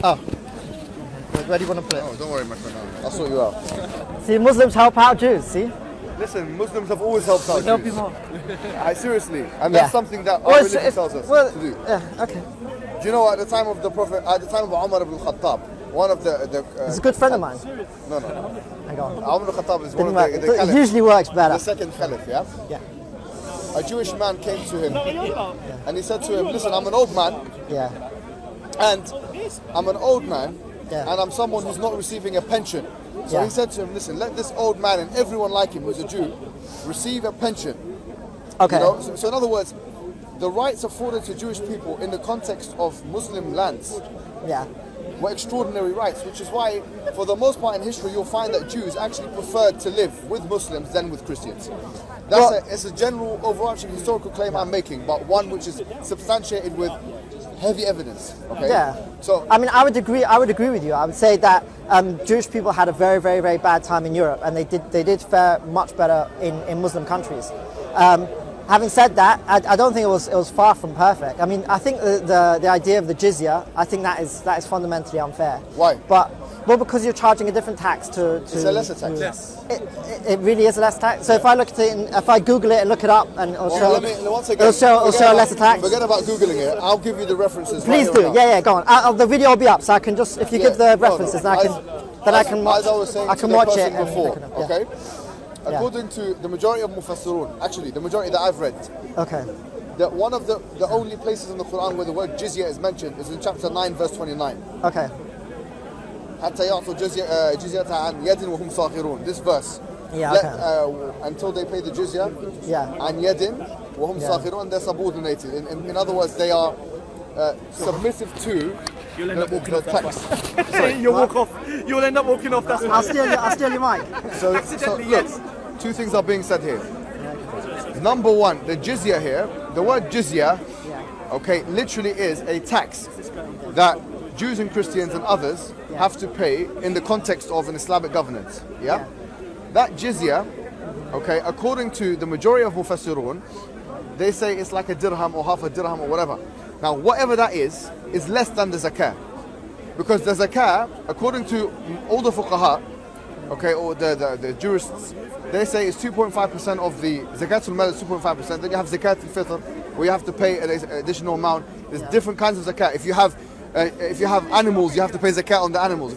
Oh. Where do you want to put it? Oh, don't worry, my friend. I'll sort you out. See, Muslims help out Jews, see? Listen, Muslims have always helped out Help Jews. you more. Seriously, and that's something that our religion tells us to do. Yeah, okay. Do you know, at the time of the Prophet, at the time of Umar ibn Khattab, one of the He's a good friend of mine. No. Hang on. Umar ibn Khattab is one of the It caliphs. usually works better. The second caliph, yeah? Yeah. A Jewish man came to him and he said to him, listen, I'm an old man. Yeah. And I'm an old man, Yeah. and I'm someone who's not receiving a pension. So he said to him, listen, let this old man and everyone like him who's a Jew receive a pension. Okay. You know? So in other words, the rights afforded to Jewish people in the context of Muslim lands Yeah. were extraordinary rights, which is why, for the most part in history, you'll find that Jews actually preferred to live with Muslims than with Christians. It's a general, overarching historical claim I'm making, but one which is substantiated with heavy evidence. Okay. Yeah. So I mean, I would agree with you. I would say that Jewish people had a very, very, very bad time in Europe, and they did fare much better in Muslim countries. Having said that, I don't think it was far from perfect. I mean, I think the idea of the jizya, I think that is fundamentally unfair. Why? Well, because you're charging a different tax to. It's a lesser tax. Yes. It really is a less tax. So if I look at it, if I Google it and look it up, and it'll show a lesser tax. Forget about Googling it. I'll give you the references. Please right do. Yeah, go on. The video will be up, so I can just if you give the references, I can watch. As I was saying I to can the watch person it before. yeah. Okay. According to the majority of mufassirun, actually the majority that I've read, Okay. that one of the only places in the Quran where the word jizya is mentioned is in chapter 9, verse 29. Okay. حتى يعطوا جزية عن يد وهم صاغرون. This verse. Yeah. Okay. Until they pay the jizya. Yeah. عن يد وهم صاغرون, they're subordinated. In other words, they are submissive to the text. You'll walk off. You'll end up walking off. That's I'll steal your mic. So look, two things are being said here. Number one, the jizya here, the word jizya, okay, literally is a tax that Jews and Christians and others have to pay in the context of an Islamic governance. Yeah? That jizya, okay, according to the majority of mufassirun, they say it's like a dirham or half a dirham or whatever. Now, whatever that is less than the zakah. Because the zakah, according to all the fuqaha, okay, or the jurists, they say it's 2.5% of the zakatul mal is 2.5%. Then you have zakat al-fitr, where you have to pay an additional amount. There's different kinds of zakat. If you have animals, you have to pay zakat on the animals.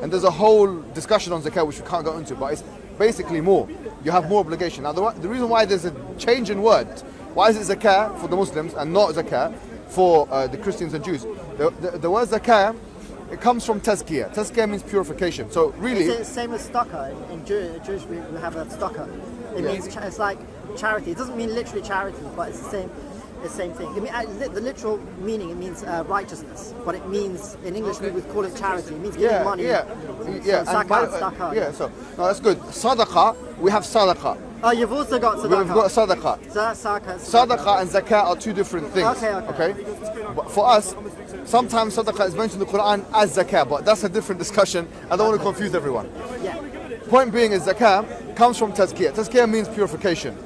And there's a whole discussion on zakat which we can't go into, but it's basically more. You have more obligation. Now, the reason why there's a change in word, why is it zakat for the Muslims and not zakat for the Christians and Jews? The word zakat, it comes from tazkiyah. Tazkiyah means purification. So really, It's the same as tzedakah. In Jewish we have a tzedakah. It means it's like charity. It doesn't mean literally charity, but it's the same thing. I mean, the literal meaning, it means righteousness. But it means, in English, we would call it charity. It means giving money. Yeah. So zakah. Yeah. So no, that's good. Sadaqah. We have sadaqah. Oh, you've also got tzedakah. We've got sadaqah. Sadaqah and zakah are two different things. Okay. But for us, sometimes sadaqah is mentioned in the Quran as zakah, but that's a different discussion. I don't want to confuse everyone. Yeah. Point being is zakah comes from tazkiyah. Tazkiyah means purification.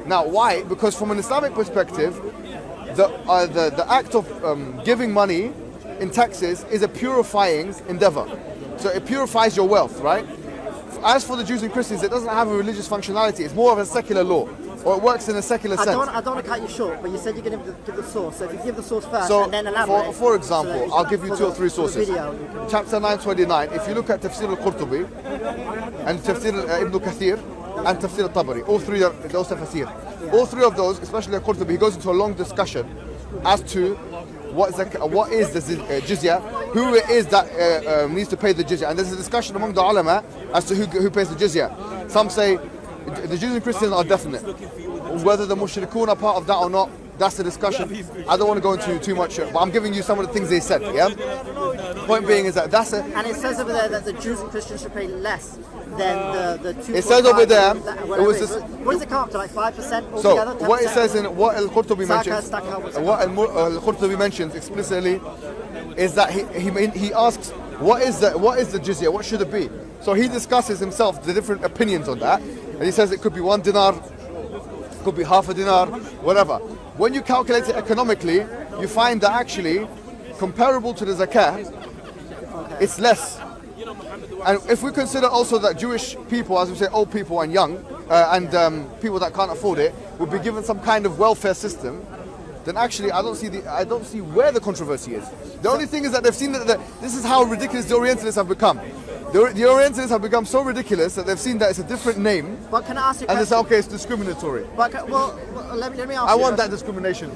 Now, why? Because from an Islamic perspective, the act of giving money in taxes is a purifying endeavor. So it purifies your wealth, right? As for the Jews and Christians, it doesn't have a religious functionality. It's more of a secular law, or it works in a secular sense. I don't want to cut you short, but you said you're going to give the source. So if you give the source first So, and then elaborate. for example, I'll give you two or three sources. Video, Chapter 929, if you look at Tafsir al-Qurtubi, and Tafsir Ibn Kathir, and Tafsir al-Tabari, all three are those tafsir. All three of those, especially al-Qurtubi, he goes into a long discussion as to what is the jizya, who it is that needs to pay the jizya. And there's a discussion among the ulama as to who pays the jizya. Some say the Jews and Christians are definite. Whether the mushrikun are part of that or not, that's the discussion. I don't want to go into too much, but I'm giving you some of the things they said, yeah? Point being is that that's a... And it says over there that the Jews and Christians should pay less than the 2.5. It says over there, what does it come up to, like 5% altogether? So, what it says in what al-Qurtubi mentions, what al-Qurtubi mentions explicitly is that he asks, what is the jizya, what should it be? So he discusses himself the different opinions on that, and he says it could be 1 dinar, it could be half a dinar, whatever. When you calculate it economically, you find that actually comparable to the zakah, it's less. And if we consider also that Jewish people, as we say, old people and young, and people that can't afford it, would be given some kind of welfare system, then actually I don't see where the controversy is. The only thing is that they've seen that this is how ridiculous the Orientalists have become. The Orientalists have become so ridiculous that they've seen that it's a different name. But can I ask you a and question? they say, okay, it's discriminatory. But well, let me ask I you. want that discrimination.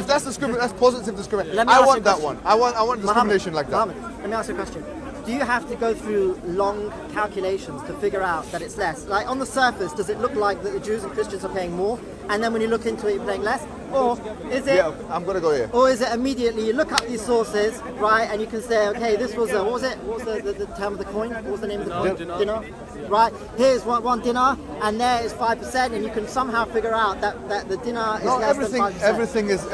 If that's that's positive discrimination. I want that one. I want discrimination like that. Mohammed, let me ask you a question. Do you have to go through long calculations to figure out that it's less? Like on the surface, does it look like that the Jews and Christians are paying more, and then when you look into it, you're paying less? Or is it? Yeah, I'm gonna go here. Or is it immediately you look up these sources, right, and you can say, okay, this was what was it? What was the term of the coin? What was the name of the coin? Dinar. Right. Here's one dinar, and there is 5%, and you can somehow figure out that the dinar is less than 5%. Everything is.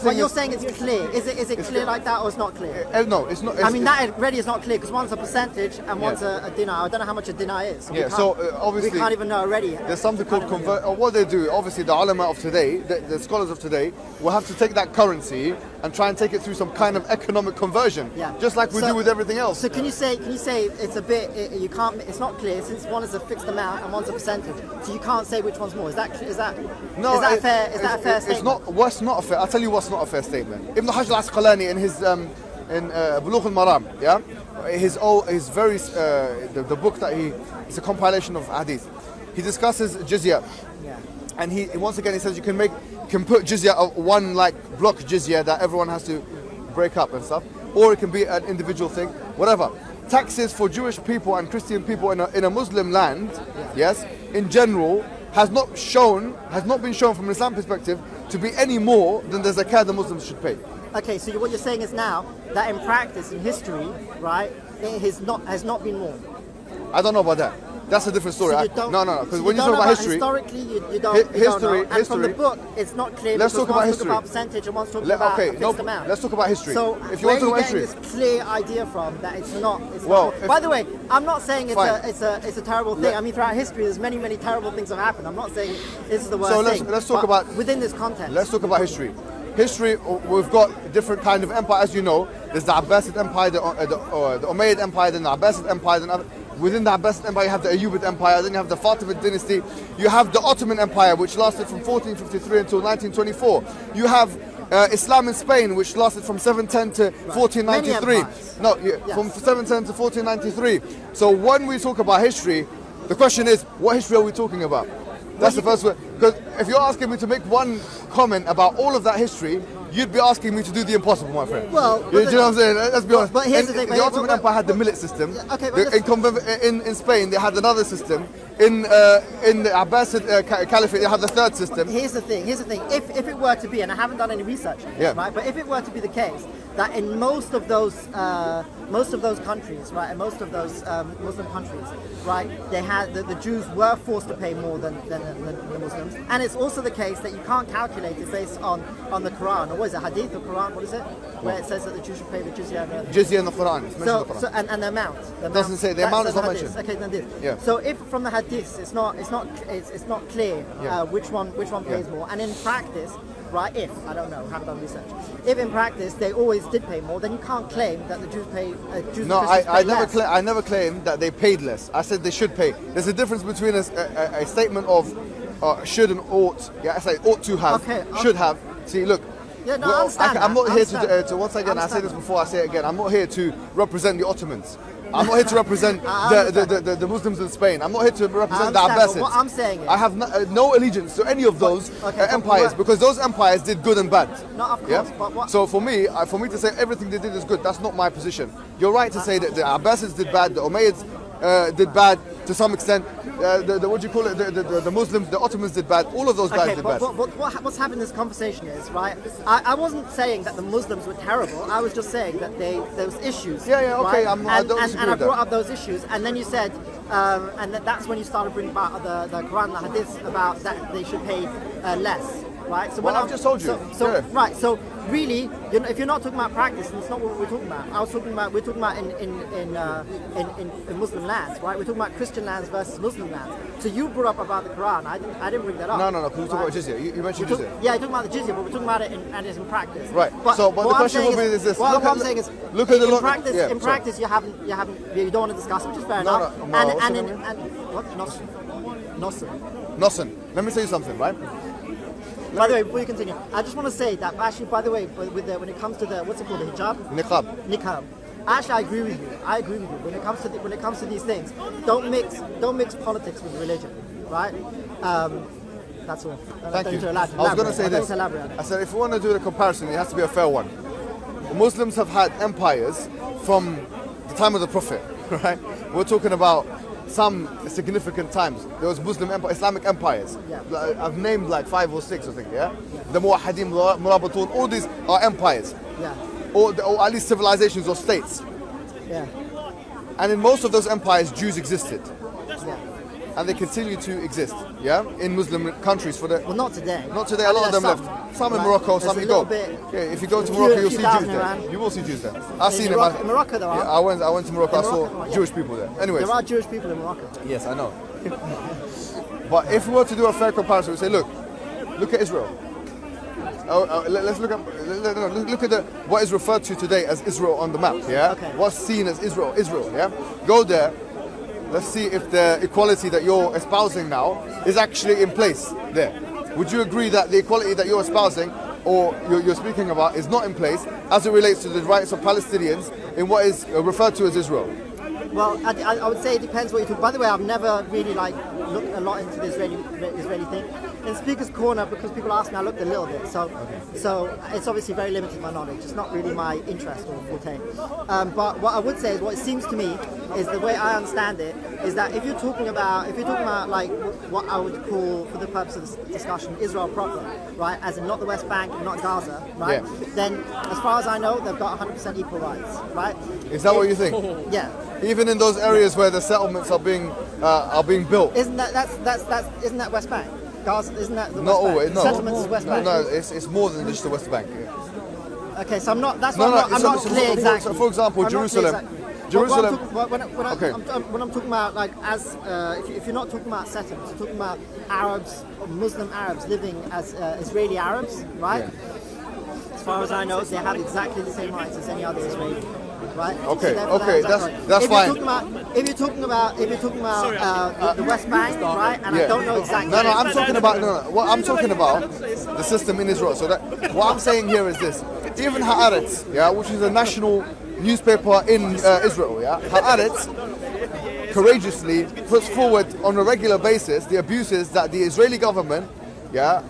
But you're saying it's clear. Is it clear like that, or it's not clear? No, it's not. I mean, that already is not clear because one's a percentage and one's a dinar. I don't know how much a dinar is. Yeah. So obviously we can't even know already. There's something called convert. Or what they do. Obviously, the ulama of today, the scholars of today, will have to take that currency and try and take it through some kind of economic conversion. Yeah. Just like we do with everything else. So can you say it's a bit you can't? It's not clear since one is a fixed amount and one's a percentage. So you can't say which one's more. Is that no? Is that fair? Is that a fair statement? It's not. What's not a fair? I'll tell you what's not a fair statement. Ibn Hajj al-Asqalani in his in Bulugh al-Maram, yeah, his very the book that it's a compilation of hadith. He discusses jizya, and he once again he says you can put jizya of one like block jizya that everyone has to break up and stuff, or it can be an individual thing, whatever. Taxes for Jewish people and Christian people in a Muslim land, yes, in general, has not been shown from an Islam perspective to be any more than the zakah the Muslims should pay. Okay, so what you're saying is now that in practice, in history, right, it has not been more. I don't know about that. That's a different story. So No, because when you talk about history, historically, you don't know. And from the book, it's not clear. Let's talk about history. One's talking about percentage and one's talking about a fixed amount. Let's talk about history. So if you want to talk about history, history, this clear idea from that it's not. Well, by the way, I'm not saying it's a terrible thing. I mean, throughout history, there's many terrible things have happened. I'm not saying this is the worst thing. So let's talk about within this context. Let's talk about history. History, we've got different kind of empire, as you know. There's the Abbasid Empire, the Umayyad Empire, then the Abbasid Empire. Then within the Abbasid Empire, you have the Ayyubid Empire. Then you have the Fatimid Dynasty. You have the Ottoman Empire, which lasted from 1453 until 1924. You have Islam in Spain, which lasted from 710 to 1493. From 710 to 1493. So when we talk about history, the question is, what history are we talking about? That's the first one. Because if you're asking me to make one comment about all of that history, you'd be asking me to do the impossible, my friend. Well, you know what I'm saying? Let's be honest. But here's the thing. The Ottoman Empire had the millet system. Okay, in Spain, they had another system. In the Abbasid Caliphate, they had the third system. Here's the thing. If it were to be, and I haven't done any research, right? But if it were to be the case that in most of those countries, right, and most of those Muslim countries, right, they had the Jews were forced to pay more than the Muslims, and it's also the case that you can't calculate it based on the Quran, or what is it, Hadith or Quran? What is it? Where it says that the Jews should pay the jizya. Jizya in the Quran. It's mentioned in the Quran. So and the amount. Doesn't say the amount is not mentioned. Okay, then this. Yeah. So if from the Hadith it's not clear which one pays more, and in practice. Right, if, I don't know, haven't done research. If in practice they always did pay more, then you can't claim that the Jews pay, Jews no, and Christians pay less. I never claimed that they paid less. I said they should pay. There's a difference between a statement of should and ought. Yeah, I say ought to have, should have. See, look. Yeah, no, I understand. I'm not here to once again, I say this before, I say it again, I'm not here to represent the Ottomans. I'm not here to represent the Muslims in Spain. I'm not here to represent the Abbasids. What I'm saying is, I have no allegiance to any of those empires because those empires did good and bad. No, of course. But what? So for me to say everything they did is good, that's not my position. You're right to say that the Abbasids did bad, the Umayyads did bad to some extent. What do you call it? The Muslims, the Ottomans did bad. All of those guys did bad. What's happened in this conversation is, right, I wasn't saying that the Muslims were terrible. I was just saying that there was issues. Yeah, okay. Right? I don't disagree and I with brought that. up those issues, and then you said, and that's when you started bringing about the Quran, the Hadith, about that they should pay less. right? So Well, I've just told you. Yeah. Right. So really, if you're not talking about practice, then it's not what we're talking about. We're talking about in Muslim lands, right? We're talking about Christian lands versus Muslim lands. So you brought up about the Quran. I didn't bring that up. No. Because we talk about jizya. You mentioned jizya. Yeah, I talking about the jizya, but we're talking about it in practice. Right. But the question will be is this. What I'm saying is, look at the in practice. In practice, you don't want to discuss, which is fair enough. Nothing. Let me tell you something, right? By the way, before you continue, I just want to say that actually, by the way, when it comes to the what's it called, the hijab, niqab. Actually, I agree with you. When it comes to these things, don't mix politics with religion, right? That's all. Thank you. I was going to say this. I said if you want to do the comparison, it has to be a fair one. Muslims have had empires from the time of the Prophet, right? We're talking about some significant times. There was Islamic empires. Yeah. I've named like 5 or 6, I think, yeah? The Muwahhideen, Murabatun, all these are empires. Yeah. Or at least civilizations or states. Yeah. And in most of those empires, Jews existed. Yeah. And they continue to exist, yeah? In Muslim countries for the... Well, not today. Not today, a lot of them left. Some in Morocco, some you go. Yeah, if you go to Morocco, you'll see Jews there. You will see Jews there. I've seen it. In Morocco, there are. Yeah, I went to Morocco, I saw Jewish people there. Anyways. There are Jewish people in Morocco. Yes, I know. But if we were to do a fair comparison, we say, look at Israel. Let's look at what is referred to today as Israel on the map. Yeah. Okay. What's seen as Israel. Yeah. Go there. Let's see if the equality that you're espousing now is actually in place there. Would you agree that the equality that you're espousing or you're speaking about is not in place as it relates to the rights of Palestinians in what is referred to as Israel? Well, I would say it depends what you talk. By the way, I've never really looked a lot into the Israeli thing. In Speaker's Corner, because people ask me, I looked a little bit. So it's obviously very limited my knowledge. It's not really my interest or forte. But what I would say is, what it seems to me is the way I understand it is that if you're talking about like what I would call, for the purpose of this discussion, Israel proper, right, as in not the West Bank, not Gaza, right? Yeah. Then, as far as I know, they've got 100% equal rights, right? Is that what you think? Yeah. Even in those areas where the settlements are being built. Isn't that West Bank? Gaza, isn't that the West Not Bank? always. No. Settlements is West Bank. No, it's more than just the West Bank. Yeah. Okay, so I'm not. That's No, why I'm not so clear exactly. For example, I'm not clear Jerusalem. exactly. Jerusalem. When I'm talking about like as if you're not talking about settlements, you're talking about Arabs, or Muslim Arabs living as Israeli Arabs, right? Yeah. As far as I know, they have exactly the same rights as any other Israeli. Right? Okay, So that's fine. If you're talking about the West Bank, right? And I don't know exactly. No, I'm talking about What I'm talking about the system in Israel. So that what I'm saying here is this: even Haaretz, yeah, which is a national newspaper in Israel, yeah, Haaretz courageously puts forward on a regular basis the abuses that the Israeli government, yeah,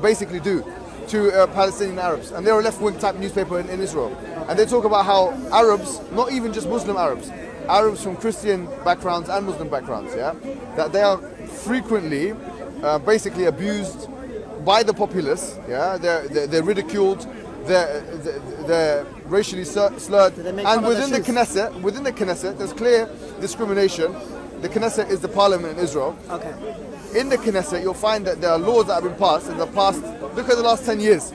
basically do to Palestinian Arabs, and they're a left-wing type newspaper in Israel. And they talk about how Arabs, not even just Muslim Arabs, Arabs from Christian backgrounds and Muslim backgrounds, yeah, that they are frequently basically abused by the populace, yeah, they're ridiculed, they're racially slurred, and within the Knesset, there's clear discrimination. The Knesset is the parliament in Israel. Okay. In the Knesset, you'll find that there are laws that have been passed in the past. Look at the last 10 years,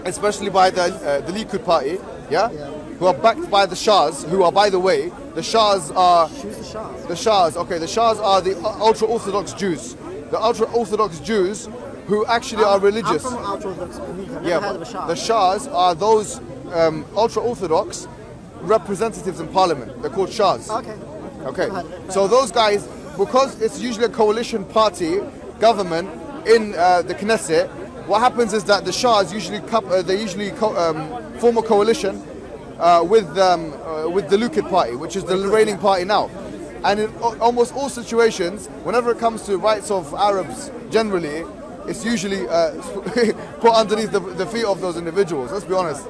especially by the Likud party, yeah, who are backed by the Shahs, who are, by the way, the Shahs are... Who's the Shahs? The Shahs, okay, the Shahs are the ultra-Orthodox Jews. The ultra-Orthodox Jews who actually are religious. I'm from ultra-Orthodox community. I've never heard of a Shah. The Shahs are those ultra-Orthodox representatives in parliament. They're called Shahs. Okay. So those guys, because it's usually a coalition party government in the Knesset, what happens is that the Shahs usually form a coalition with the Likud party, which is the reigning party now. And in almost all situations, whenever it comes to rights of Arabs generally, it's usually put underneath the feet of those individuals. Let's be honest.